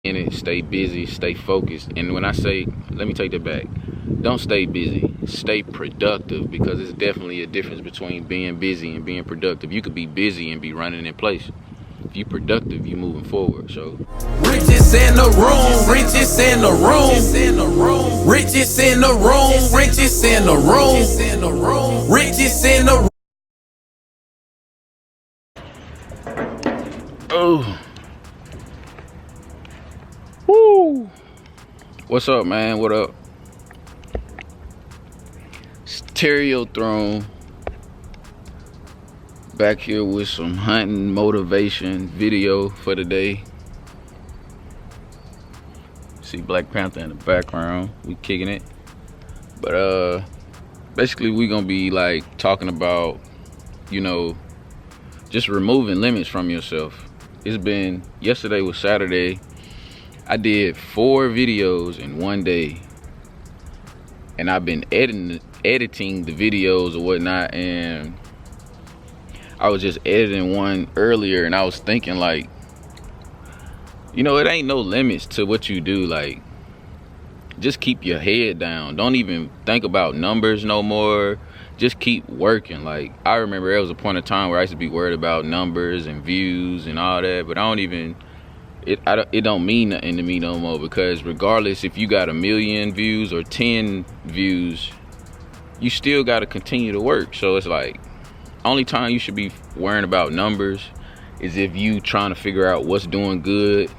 in it, stay busy, stay focused. And when I say, let me take that back. Don't stay busy, stay productive, because it's definitely a difference between being busy and being productive. You could be busy and be running in place. If you productive, you moving forward. So richest in the room, richest in the room, richest in the room, richest in the room, richest in the room. oh, woo. What's up, man? What up? Stereo Throne back here with some hunting motivation video for the day. See Black Panther in the background. We kicking it. But basically we gonna be like talking about, you know, just removing limits from yourself. Yesterday was Saturday. I did 4 videos in one day, and I've been editing the videos or whatnot, and I was just editing one earlier, and I was thinking, like, you know, it ain't no limits to what you do. Like, just keep your head down. Don't even think about numbers no more. Just keep working. Like, I remember there was a point of time where I used to be worried about numbers and views and all that, but it don't mean nothing to me no more, because regardless if you got 1 million views or 10 views, you still got to continue to work. So it's like, only time you should be worrying about numbers is if you trying to figure out what's doing good,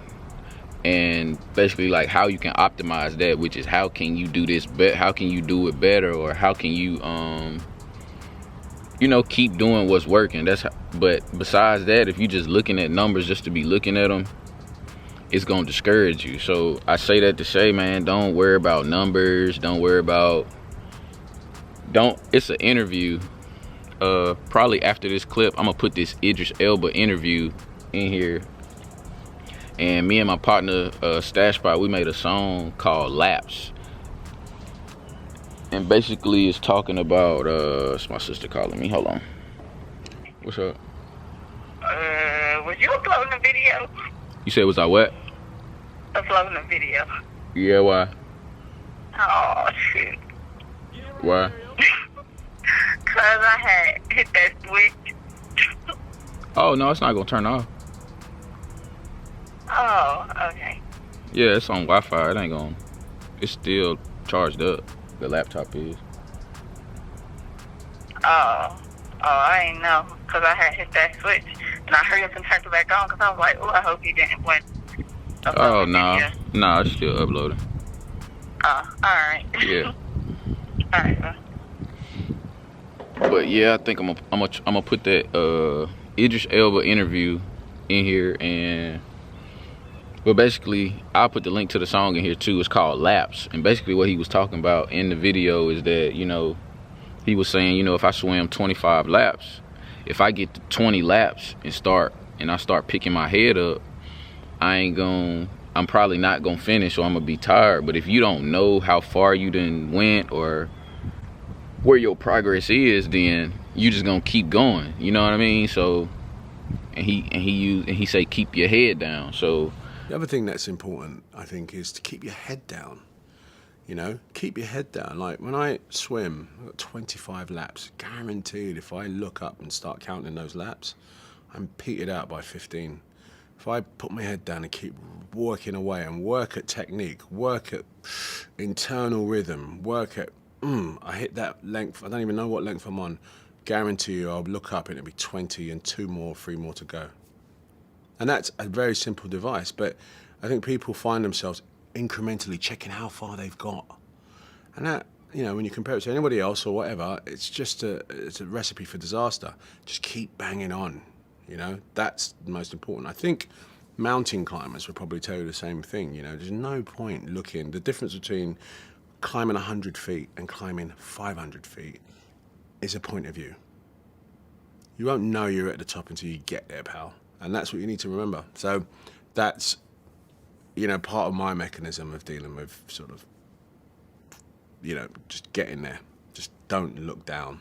and basically like how you can optimize that, which is how can you do this better, how can you do it better, or how can you you know, keep doing what's working. But besides that, if you just looking at numbers just to be looking at them, it's gonna discourage you. So I say that to say, man, don't worry about numbers. It's an interview. Probably after this clip, I'm gonna put this Idris Elba interview in here. And me and my partner, Stash Spot, we made a song called Laps. And basically it's talking about, it's my sister calling me, hold on. What's up? Was you uploading a video? You said, was I what? Uploading a video. Yeah, why? Oh, shoot. Why? Cause I had hit that switch. Oh, no, it's not gonna turn off. Oh, okay. Yeah, it's on Wi-Fi. It's still charged up. The laptop is. Oh, I ain't know. Cause I had hit that switch. And I hurried up and turned it back on. Cause I was like, oh, I hope he didn't win. Oh, no. No, it's still uploading. Oh, alright. Yeah. Alright, well. But yeah, I think I'm gonna put that Idris Elba interview in here, but basically I'll put the link to the song in here too. It's called Laps, and basically what he was talking about in the video is that, you know, he was saying, you know, if I swim 25 laps, if I get to 20 laps and I start picking my head up, I'm probably not gonna finish, or I'm gonna be tired. But if you don't know how far you done went or where your progress is, then you just gonna keep going, you know what I mean? So and he say keep your head down. So the other thing that's important, I think, is to keep your head down. You know, keep your head down. Like when I swim, I've got 25 laps, guaranteed if I look up and start counting those laps, I'm petered out by 15. If I put my head down and keep working away and work at technique, work at internal rhythm, work at I hit that length, I don't even know what length I'm on, guarantee you I'll look up and it'll be 20 and 3 more to go. And that's a very simple device, but I think people find themselves incrementally checking how far they've got. And that, you know, when you compare it to anybody else or whatever, it's a recipe for disaster. Just keep banging on, you know, that's the most important. I think mountain climbers would probably tell you the same thing, you know, there's no point looking, the difference between climbing 100 feet and climbing 500 feet is a point of view. You won't know you're at the top until you get there, pal. And that's what you need to remember. So that's, you know, part of my mechanism of dealing with sort of, you know, just getting there. Just don't look down.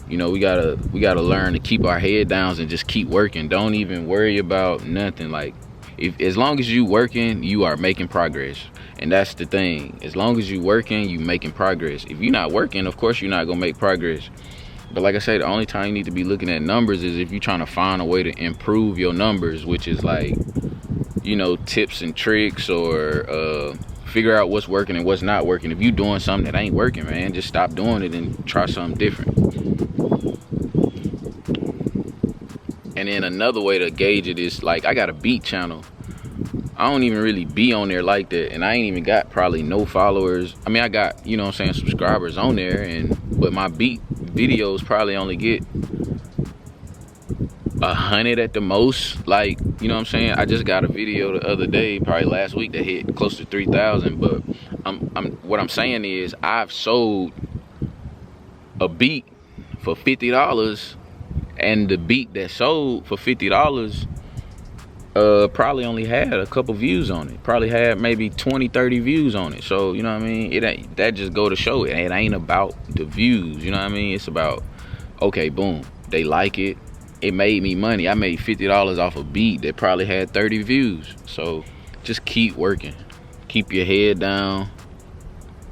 You know, we gotta learn to keep our head down and just keep working. Don't even worry about nothing. Like, as long as you working, you are making progress. And that's the thing. As long as you working, you making progress. If you're not working, of course you're not gonna make progress. But like I said, the only time you need to be looking at numbers is if you're trying to find a way to improve your numbers, which is like, you know, tips and tricks, or figure out what's working and what's not working. If you're doing something that ain't working, man, just stop doing it and try something different. And then another way to gauge it is, like, I got a beat channel. I don't even really be on there like that, and I ain't even got probably no followers. I mean, I got, you know what I'm saying, subscribers on there, but my beat videos probably only get 100 at the most. Like, you know what I'm saying, I just got a video the other day, probably last week, that hit close to 3,000. But what I'm saying is, I've sold a beat for $50, and the beat that sold for $50 probably only had a couple views on it. Probably had maybe 20-30 views on it. So, you know what I mean, it ain't, that just go to show it ain't about the views, you know what I mean. It's about, okay, boom, they like it, it made me money. I made $50 off a beat that probably had 30 views. So just keep working, keep your head down.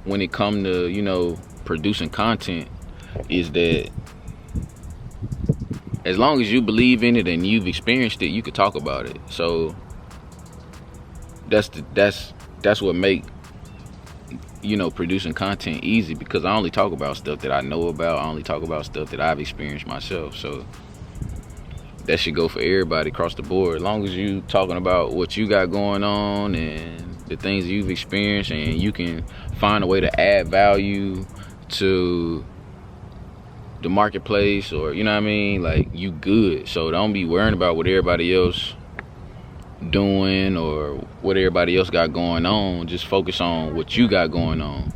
When it come to, you know, producing content, is that as long as you believe in it and you've experienced it, you could talk about it. So that's what make, you know, producing content easy, because I only talk about stuff that I know about. I only talk about stuff that I've experienced myself. So that should go for everybody across the board. As long as you talking about what you got going on and the things you've experienced, and you can find a way to add value to the marketplace, or, you know what I mean, like, you good. So don't be worrying about what everybody else doing or what everybody else got going on. Just focus on what you got going on.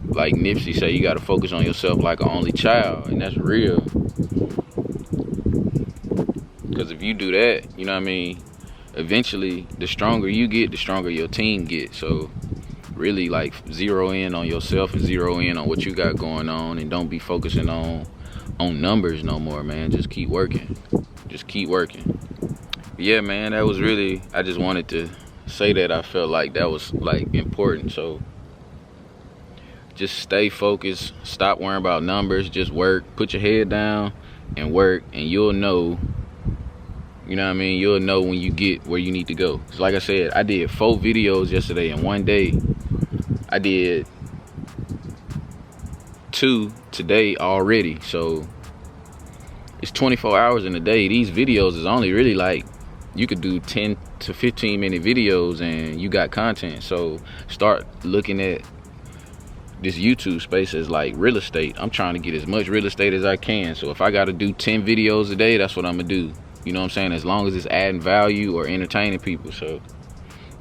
Like Nipsey say, you got to focus on yourself like an only child, and that's real. Because if you do that, you know what I mean, eventually the stronger you get, the stronger your team gets. So really, like, zero in on yourself and zero in on what you got going on, and don't be focusing on numbers no more, man. Just keep working. Just keep working. Yeah, man, that was really, I just wanted to say that. I felt like that was, like, important. So just stay focused, stop worrying about numbers, just work, put your head down and work, and you'll know, you know what I mean, you'll know when you get where you need to go. So like I said, I did 4 videos yesterday in one day. I did 2 today already. So it's 24 hours in a day. These videos is only really, like, you could do 10 to 15 minute videos and you got content. So start looking at this YouTube space as like real estate. I'm trying to get as much real estate as I can. So if I got to do 10 videos a day, that's what I'm gonna do. You know what I'm saying? As long as it's adding value or entertaining people. So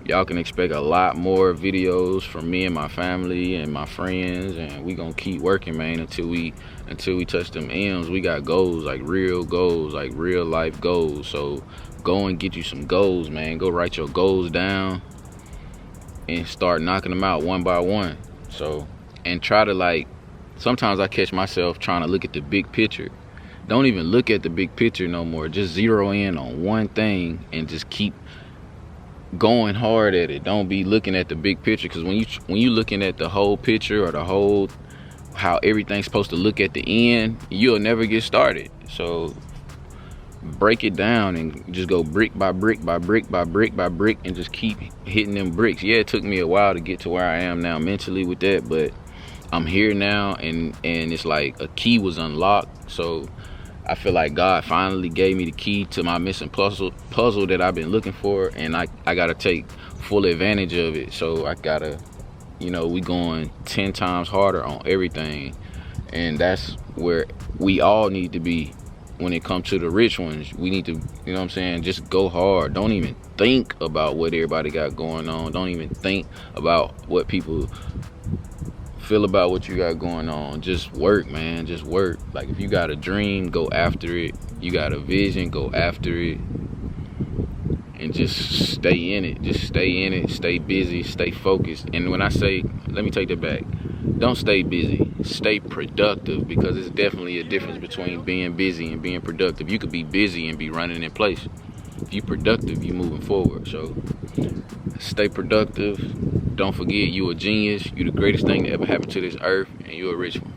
y'all can expect a lot more videos from me and my family and my friends, and we gonna keep working, man, until we touch them M's. We got goals, like real life goals. So go and get you some goals, man. Go write your goals down and start knocking them out one by one. So, and try to, like, sometimes I catch myself trying to look at the big picture. Don't even look at the big picture no more. Just zero in on one thing and just keep going hard at it. Don't be looking at the big picture, because when you looking at the whole picture, or the whole, how everything's supposed to look at the end, you'll never get started. So break it down and just go brick by brick by brick by brick by brick, and just keep hitting them bricks. Yeah, it took me a while to get to where I am now mentally with that, but I'm here now, and it's like a key was unlocked. So I feel like God finally gave me the key to my missing puzzle that I've been looking for, and I gotta take full advantage of it. So I gotta, you know, we going 10 times harder on everything, and that's where we all need to be. When it comes to the rich ones, we need to, you know what I'm saying, just go hard. Don't even think about what everybody got going on. Don't even think about what people feel about what you got going on. Just work, man. Just work. Like, if you got a dream, go after it. You got a vision, go after it. And just stay in it. Just stay in it. Stay busy. Stay focused. And when I say, let me take that back. Don't stay busy. Stay productive, because it's definitely a difference between being busy and being productive. You could be busy and be running in place. if you productive, you moving forward. So stay productive. Don't forget, you a genius. You the greatest thing that ever happened to this earth, and you a rich one.